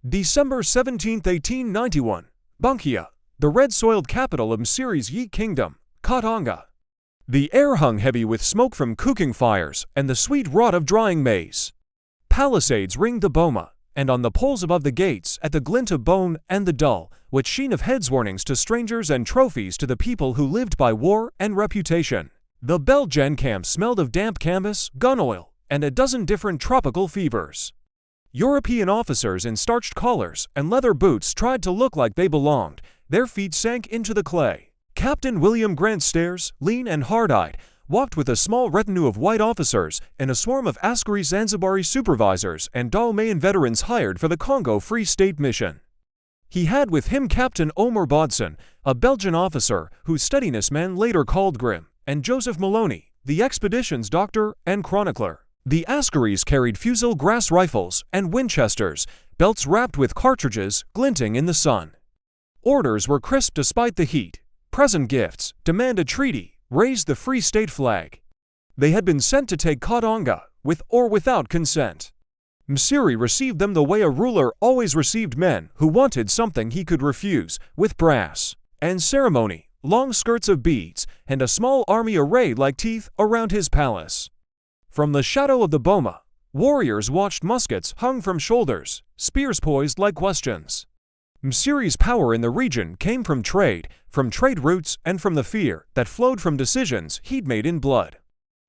December 17, 1891. Bankia, the red-soiled capital of Msiri's Yi Kingdom, Katanga. The air hung heavy with smoke from cooking fires and the sweet rot of drying maize. Palisades ringed the boma, and on the poles above the gates, at the glint of bone and the dull, with sheen of heads warnings to strangers and trophies to the people who lived by war and reputation. The Belgian camp smelled of damp canvas, gun oil, and a dozen different tropical fevers. European officers in starched collars and leather boots tried to look like they belonged. Their feet sank into the clay. Captain William Grant Stairs, lean and hard-eyed, walked with a small retinue of white officers and a swarm of Askari Zanzibari supervisors and Dalmatian veterans hired for the Congo Free State mission. He had with him Captain Omer Bodson, a Belgian officer whose steadiness men later called grim, and Joseph Maloney, the expedition's doctor and chronicler. The Askaris carried fusil grass rifles and Winchesters, belts wrapped with cartridges glinting in the sun. Orders were crisp despite the heat. Present gifts, demand a treaty, raise the Free State flag. They had been sent to take Katanga, with or without consent. Msiri received them the way a ruler always received men who wanted something he could refuse, with brass and ceremony, long skirts of beads, and a small army arrayed like teeth around his palace. From the shadow of the boma, warriors watched muskets hung from shoulders, spears poised like questions. Msiri's power in the region came from trade routes, and from the fear that flowed from decisions he'd made in blood.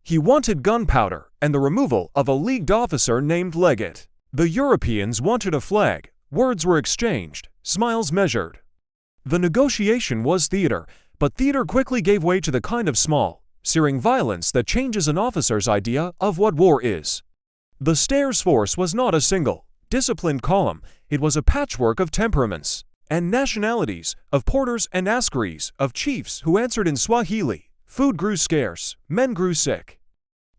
He wanted gunpowder and the removal of a leagued officer named Legate. The Europeans wanted a flag, words were exchanged, smiles measured. The negotiation was theater, but theater quickly gave way to the kind of small, searing violence that changes an officer's idea of what war is. The Stairs force was not a single, disciplined column, it was a patchwork of temperaments and nationalities, of porters and askaris, of chiefs who answered in Swahili. Food grew scarce, men grew sick.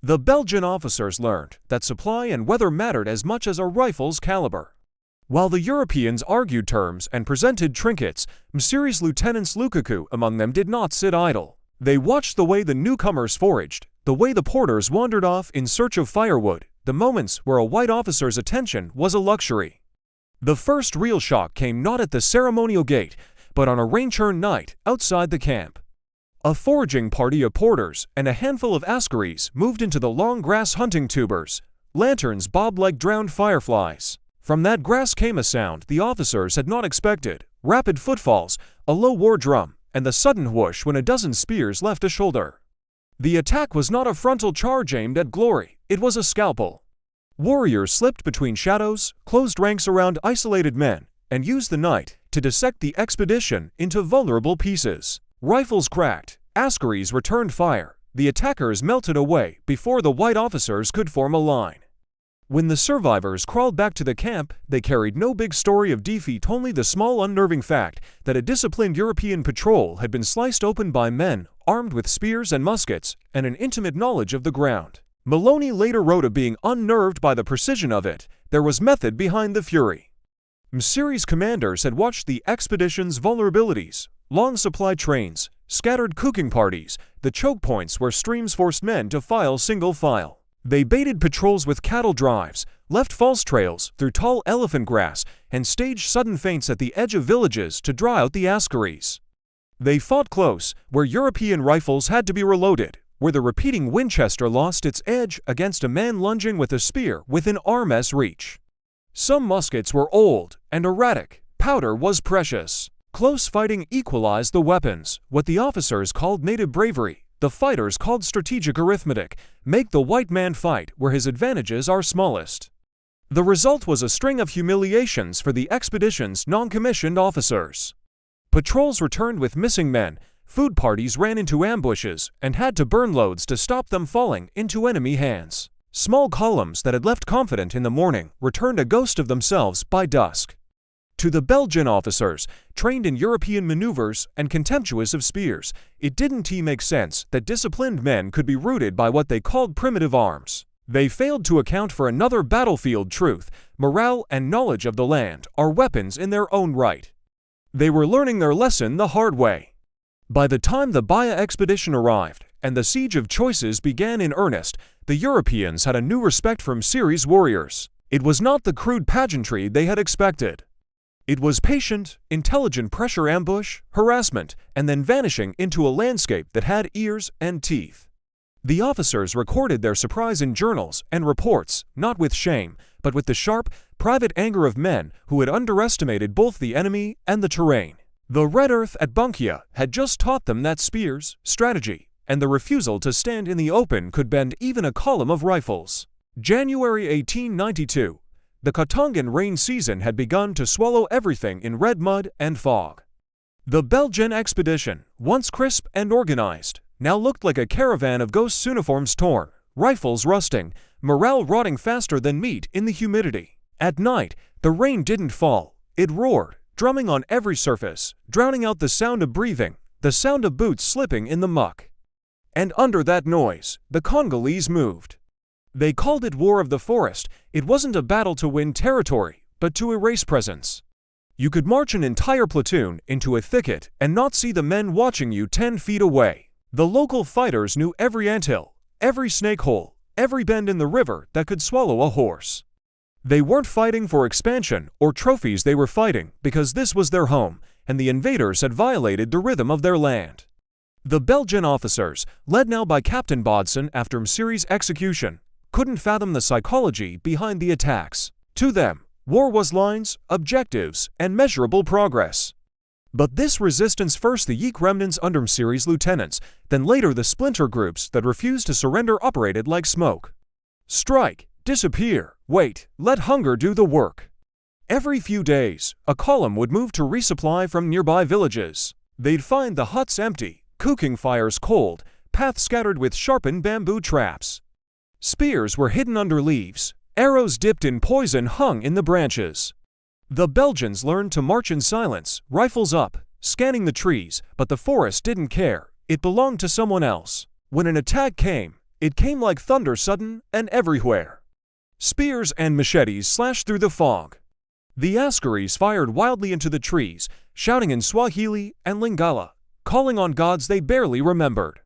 The Belgian officers learned that supply and weather mattered as much as a rifle's caliber. While the Europeans argued terms and presented trinkets, Msiri's lieutenants Lukaku among them did not sit idle. They watched the way the newcomers foraged, the way the porters wandered off in search of firewood, the moments where a white officer's attention was a luxury. The first real shock came not at the ceremonial gate, but on a rain-churned night outside the camp. A foraging party of porters and a handful of askaris moved into the long grass hunting tubers. Lanterns bobbed like drowned fireflies. From that grass came a sound the officers had not expected, rapid footfalls, a low war drum, and the sudden whoosh when a dozen spears left a shoulder. The attack was not a frontal charge aimed at glory, it was a scalpel. Warriors slipped between shadows, closed ranks around isolated men, and used the night to dissect the expedition into vulnerable pieces. Rifles cracked, askaris returned fire, the attackers melted away before the white officers could form a line. When the survivors crawled back to the camp, they carried no big story of defeat, only the small unnerving fact that a disciplined European patrol had been sliced open by men armed with spears and muskets and an intimate knowledge of the ground. Maloney later wrote of being unnerved by the precision of it. There was method behind the fury. Msiri's commanders had watched the expedition's vulnerabilities, long supply trains, scattered cooking parties, the choke points where streams forced men to file single file. They baited patrols with cattle drives, left false trails through tall elephant grass, and staged sudden feints at the edge of villages to draw out the askaris. They fought close, where European rifles had to be reloaded, where the repeating Winchester lost its edge against a man lunging with a spear within arm's reach. Some muskets were old and erratic, powder was precious. Close fighting equalized the weapons, what the officers called native bravery. The fighters called strategic arithmetic, make the white man fight where his advantages are smallest. The result was a string of humiliations for the expedition's non-commissioned officers. Patrols returned with missing men, food parties ran into ambushes and had to burn loads to stop them falling into enemy hands. Small columns that had left confident in the morning returned a ghost of themselves by dusk. To the Belgian officers, trained in European maneuvers and contemptuous of spears, it didn't make sense that disciplined men could be routed by what they called primitive arms. They failed to account for another battlefield truth: morale and knowledge of the land are weapons in their own right. They were learning their lesson the hard way. By the time the Baya expedition arrived and the siege of choices began in earnest, the Europeans had a new respect for Msiri's warriors. It was not the crude pageantry they had expected. It was patient, intelligent pressure ambush, harassment, and then vanishing into a landscape that had ears and teeth. The officers recorded their surprise in journals and reports, not with shame, but with the sharp, private anger of men who had underestimated both the enemy and the terrain. The Red Earth at Bunkia had just taught them that spears, strategy, and the refusal to stand in the open could bend even a column of rifles. January 1892. The Katongan rain season had begun to swallow everything in red mud and fog. The Belgian expedition, once crisp and organized, now looked like a caravan of ghosts' uniforms torn, rifles rusting, morale rotting faster than meat in the humidity. At night, the rain didn't fall. It roared, drumming on every surface, drowning out the sound of breathing, the sound of boots slipping in the muck. And under that noise, the Congolese moved. They called it War of the Forest. It wasn't a battle to win territory, but to erase presence. You could march an entire platoon into a thicket and not see the men watching you 10 feet away. The local fighters knew every anthill, every snake hole, every bend in the river that could swallow a horse. They weren't fighting for expansion or trophies, they were fighting because this was their home, and the invaders had violated the rhythm of their land. The Belgian officers, led now by Captain Bodson after Msiri's execution, couldn't fathom the psychology behind the attacks. To them, war was lines, objectives, and measurable progress. But this resistance, first the Yeek remnants under Msiri's lieutenants, then later the splinter groups that refused to surrender, operated like smoke. Strike, disappear, wait, let hunger do the work. Every few days, a column would move to resupply from nearby villages. They'd find the huts empty, cooking fires cold, paths scattered with sharpened bamboo traps. Spears were hidden under leaves, arrows dipped in poison hung in the branches. The Belgians learned to march in silence, rifles up, scanning the trees, but the forest didn't care. It belonged to someone else. When an attack came, it came like thunder, sudden and everywhere. Spears and machetes slashed through the fog. The Askaris fired wildly into the trees, shouting in Swahili and Lingala, calling on gods they barely remembered.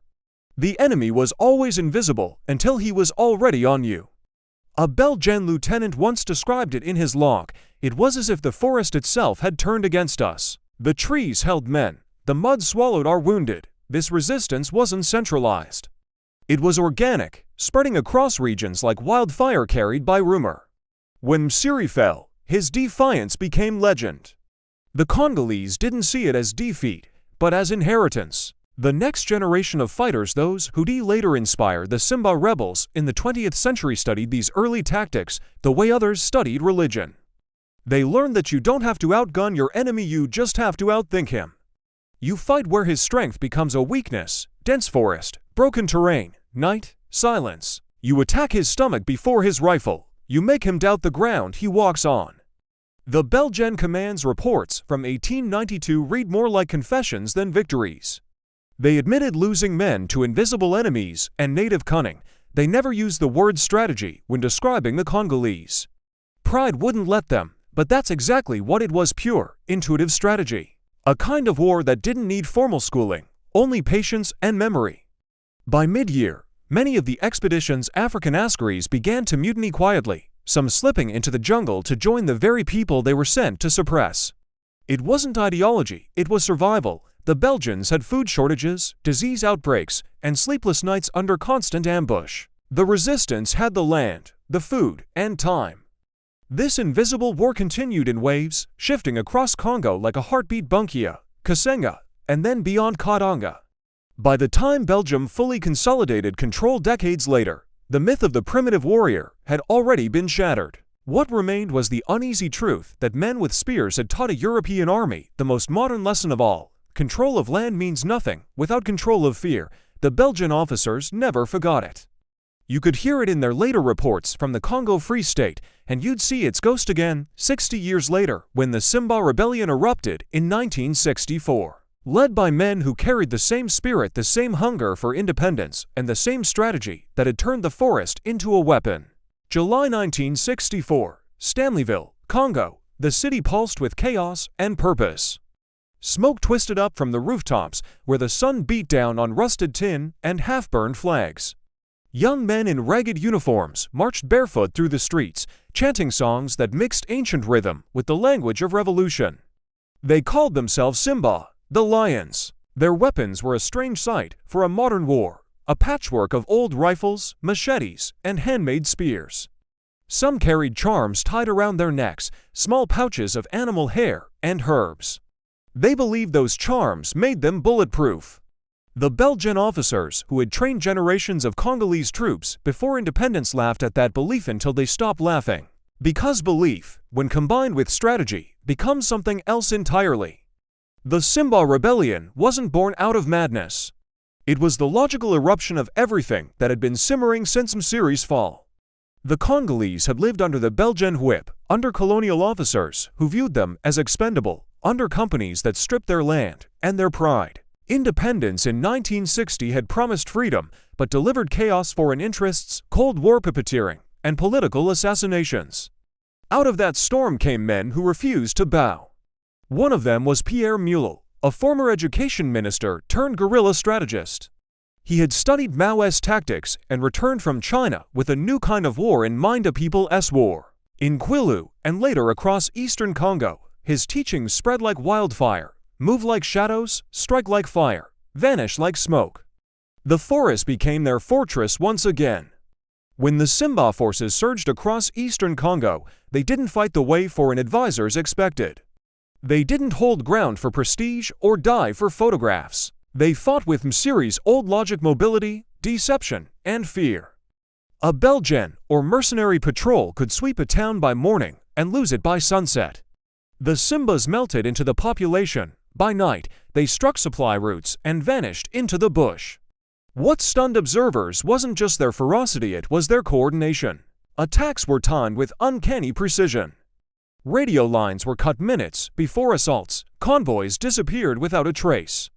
The enemy was always invisible until he was already on you. A Belgian lieutenant once described it in his log. It was as if the forest itself had turned against us. The trees held men. The mud swallowed our wounded. This resistance wasn't centralized. It was organic, spreading across regions like wildfire carried by rumor. When Msiri fell, his defiance became legend. The Congolese didn't see it as defeat, but as inheritance. The next generation of fighters, those who'd later inspire the Simba rebels in the 20th century, studied these early tactics the way others studied religion. They learned that you don't have to outgun your enemy, you just have to outthink him. You fight where his strength becomes a weakness: dense forest, broken terrain, night, silence. You attack his stomach before his rifle. You make him doubt the ground he walks on. The Belgian command's reports from 1892 read more like confessions than victories. They admitted losing men to invisible enemies and native cunning. They never used the word strategy when describing the Congolese. Pride wouldn't let them, but that's exactly what it was: pure, intuitive strategy. A kind of war that didn't need formal schooling, only patience and memory. By mid-year, many of the expedition's African Askaris began to mutiny quietly, some slipping into the jungle to join the very people they were sent to suppress. It wasn't ideology, it was survival. The Belgians had food shortages, disease outbreaks, and sleepless nights under constant ambush. The resistance had the land, the food, and time. This invisible war continued in waves, shifting across Congo like a heartbeat: Bunkia, Kasenga, and then beyond Katanga. By the time Belgium fully consolidated control decades later, the myth of the primitive warrior had already been shattered. What remained was the uneasy truth that men with spears had taught a European army the most modern lesson of all: control of land means nothing without control of fear. The Belgian officers never forgot it. You could hear it in their later reports from the Congo Free State, and you'd see its ghost again 60 years later when the Simba Rebellion erupted in 1964. Led by men who carried the same spirit, the same hunger for independence, and the same strategy that had turned the forest into a weapon. July 1964, Stanleyville, Congo. The city pulsed with chaos and purpose. Smoke twisted up from the rooftops where the sun beat down on rusted tin and half-burned flags. Young men in ragged uniforms marched barefoot through the streets, chanting songs that mixed ancient rhythm with the language of revolution. They called themselves Simba, the Lions. Their weapons were a strange sight for a modern war, a patchwork of old rifles, machetes, and handmade spears. Some carried charms tied around their necks, small pouches of animal hair and herbs. They believed those charms made them bulletproof. The Belgian officers who had trained generations of Congolese troops before independence laughed at that belief until they stopped laughing. Because belief, when combined with strategy, becomes something else entirely. The Simba Rebellion wasn't born out of madness. It was the logical eruption of everything that had been simmering since Msiri's fall. The Congolese had lived under the Belgian whip, under colonial officers who viewed them as expendable, under companies that stripped their land and their pride. Independence in 1960 had promised freedom, but delivered chaos, foreign interests, Cold War puppeteering, and political assassinations. Out of that storm came men who refused to bow. One of them was Pierre Mulel, a former education minister turned guerrilla strategist. He had studied Maoist tactics and returned from China with a new kind of war in mind, a people's war. In Kwilu and later across eastern Congo, his teachings spread like wildfire, move like shadows, strike like fire, vanish like smoke. The forest became their fortress once again. When the Simba forces surged across eastern Congo, they didn't fight the way foreign advisors expected. They didn't hold ground for prestige or die for photographs. They fought with Msiri's old logic: mobility, deception, and fear. A Belgian or mercenary patrol could sweep a town by morning and lose it by sunset. The Simbas melted into the population. By night, they struck supply routes and vanished into the bush. What stunned observers wasn't just their ferocity, it was their coordination. Attacks were timed with uncanny precision. Radio lines were cut minutes before assaults. Convoys disappeared without a trace.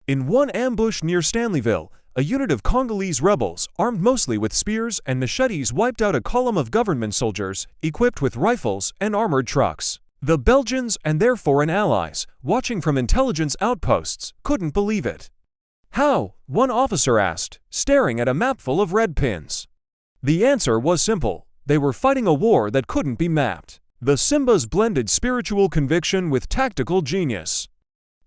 In one ambush near Stanleyville, a unit of Congolese rebels, armed mostly with spears and machetes, wiped out a column of government soldiers equipped with rifles and armored trucks. The Belgians and their foreign allies, watching from intelligence outposts, couldn't believe it. How? One officer asked, staring at a map full of red pins. The answer was simple: they were fighting a war that couldn't be mapped. The Simbas blended spiritual conviction with tactical genius.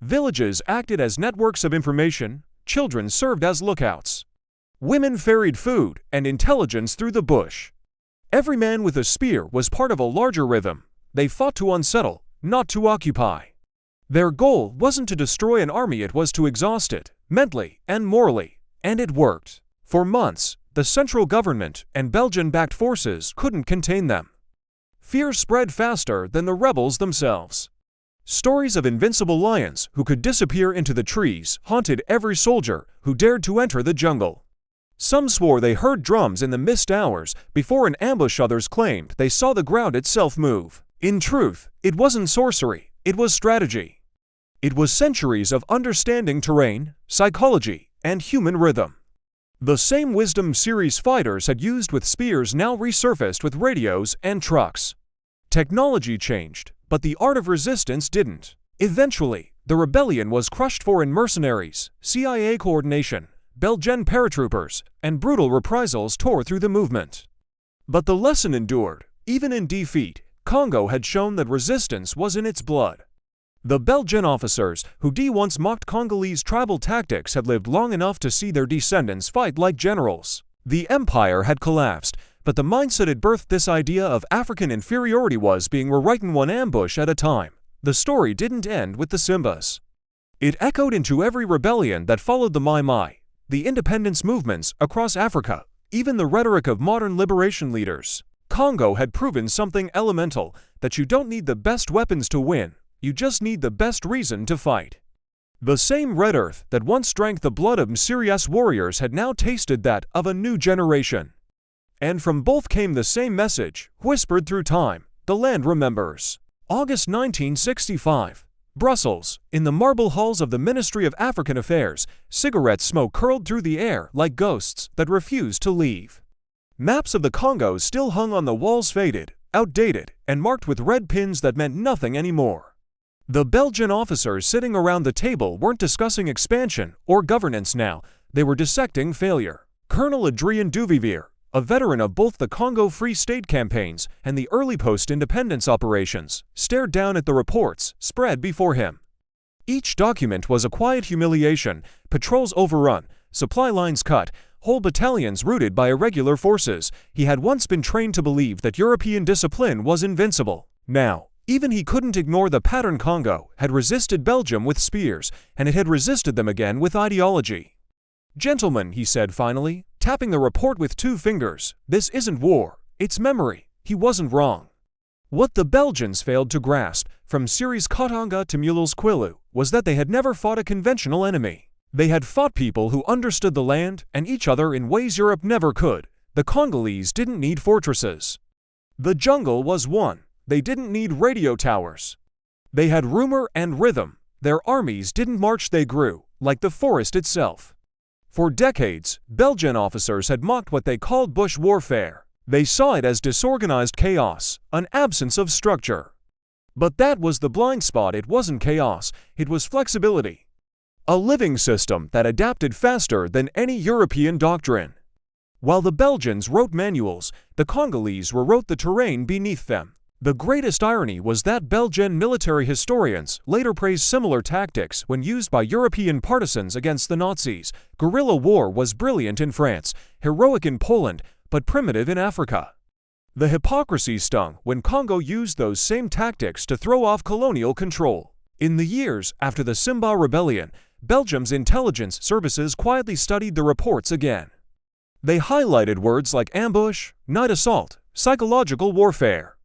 Villages acted as networks of information, children served as lookouts. Women ferried food and intelligence through the bush. Every man with a spear was part of a larger rhythm. They fought to unsettle, not to occupy. Their goal wasn't to destroy an army, it was to exhaust it, mentally and morally. And it worked. For months, the central government and Belgian-backed forces couldn't contain them. Fear spread faster than the rebels themselves. Stories of invincible lions who could disappear into the trees haunted every soldier who dared to enter the jungle. Some swore they heard drums in the mist hours before an ambush, others claimed they saw the ground itself move. In truth, it wasn't sorcery, it was strategy. It was centuries of understanding terrain, psychology, and human rhythm. The same wisdom Msiri's fighters had used with spears now resurfaced with radios and trucks. Technology changed, but the art of resistance didn't. Eventually, the rebellion was crushed. Foreign mercenaries, CIA coordination, Belgian paratroopers, and brutal reprisals tore through the movement. But the lesson endured. Even in defeat, Congo had shown that resistance was in its blood. The Belgian officers, who once mocked Congolese tribal tactics, had lived long enough to see their descendants fight like generals. The empire had collapsed, but the mindset had birthed this idea of African inferiority was being rewritten one ambush at a time. The story didn't end with the Simbas. It echoed into every rebellion that followed the Mai Mai, the independence movements across Africa, even the rhetoric of modern liberation leaders. Congo had proven something elemental, that you don't need the best weapons to win, you just need the best reason to fight. The same red earth that once drank the blood of Msiri's warriors had now tasted that of a new generation. And from both came the same message, whispered through time: the land remembers. August 1965. Brussels. In the marble halls of the Ministry of African Affairs, cigarette smoke curled through the air like ghosts that refused to leave. Maps of the Congo still hung on the walls, faded, outdated, and marked with red pins that meant nothing anymore. The Belgian officers sitting around the table weren't discussing expansion or governance now, they were dissecting failure. Colonel Adrien Duvivier, a veteran of both the Congo Free State campaigns and the early post-independence operations, stared down at the reports spread before him. Each document was a quiet humiliation: patrols overrun, supply lines cut, whole battalions routed by irregular forces. He had once been trained to believe that European discipline was invincible. Now, even he couldn't ignore the pattern. Congo had resisted Belgium with spears, and it had resisted them again with ideology. "Gentlemen," he said finally, tapping the report with 2 fingers, "this isn't war, it's memory." He wasn't wrong. What the Belgians failed to grasp, from Syria's Katanga to Mulhouse Quilu, was that they had never fought a conventional enemy. They had fought people who understood the land and each other in ways Europe never could. The Congolese didn't need fortresses. The jungle was one. They didn't need radio towers. They had rumor and rhythm. Their armies didn't march, they grew, like the forest itself. For decades, Belgian officers had mocked what they called bush warfare. They saw it as disorganized chaos, an absence of structure. But that was the blind spot. It wasn't chaos, it was flexibility. A living system that adapted faster than any European doctrine. While the Belgians wrote manuals, the Congolese rewrote the terrain beneath them. The greatest irony was that Belgian military historians later praised similar tactics when used by European partisans against the Nazis. Guerrilla war was brilliant in France, heroic in Poland, but primitive in Africa. The hypocrisy stung when Congo used those same tactics to throw off colonial control. In the years after the Simba Rebellion, Belgium's intelligence services quietly studied the reports again. They highlighted words like ambush, night assault, psychological warfare.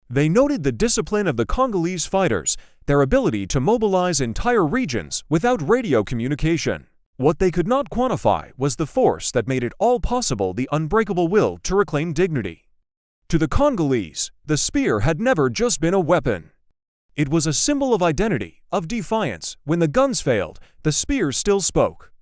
They noted the discipline of the Congolese fighters, their ability to mobilize entire regions without radio communication. What they could not quantify was the force that made it all possible: the unbreakable will to reclaim dignity. To the Congolese, the spear had never just been a weapon. It was a symbol of identity, of defiance. When the guns failed, the spear still spoke.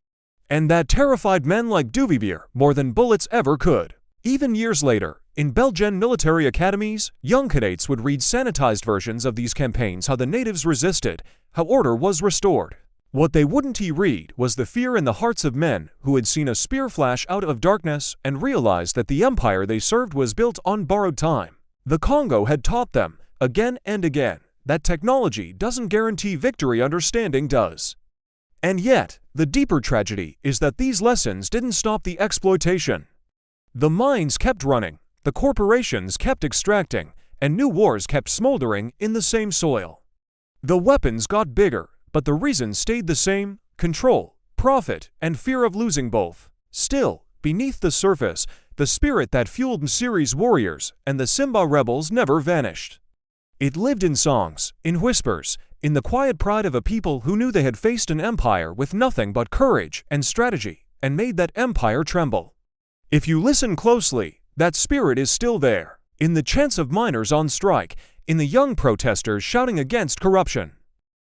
And that terrified men like Duvivier more than bullets ever could. Even years later, in Belgian military academies, young cadets would read sanitized versions of these campaigns: how the natives resisted, how order was restored. What they wouldn't read was the fear in the hearts of men who had seen a spear flash out of darkness and realized that the empire they served was built on borrowed time. The Congo had taught them, again and again, that technology doesn't guarantee victory, understanding does. And yet, the deeper tragedy is that these lessons didn't stop the exploitation. The mines kept running, the corporations kept extracting, and new wars kept smoldering in the same soil. The weapons got bigger, but the reason stayed the same: control, profit, and fear of losing both. Still, beneath the surface, the spirit that fueled Msiri's warriors and the Simba rebels never vanished. It lived in songs, in whispers, in the quiet pride of a people who knew they had faced an empire with nothing but courage and strategy, and made that empire tremble. If you listen closely, that spirit is still there, in the chants of miners on strike, in the young protesters shouting against corruption,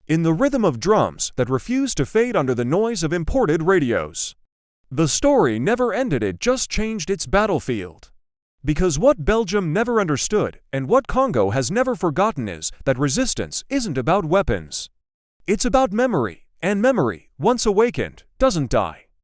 in the rhythm of drums that refuse to fade under the noise of imported radios. The story never ended, it just changed its battlefield. Because what Belgium never understood, and what Congo has never forgotten, is that resistance isn't about weapons. It's about memory, and memory, once awakened, doesn't die.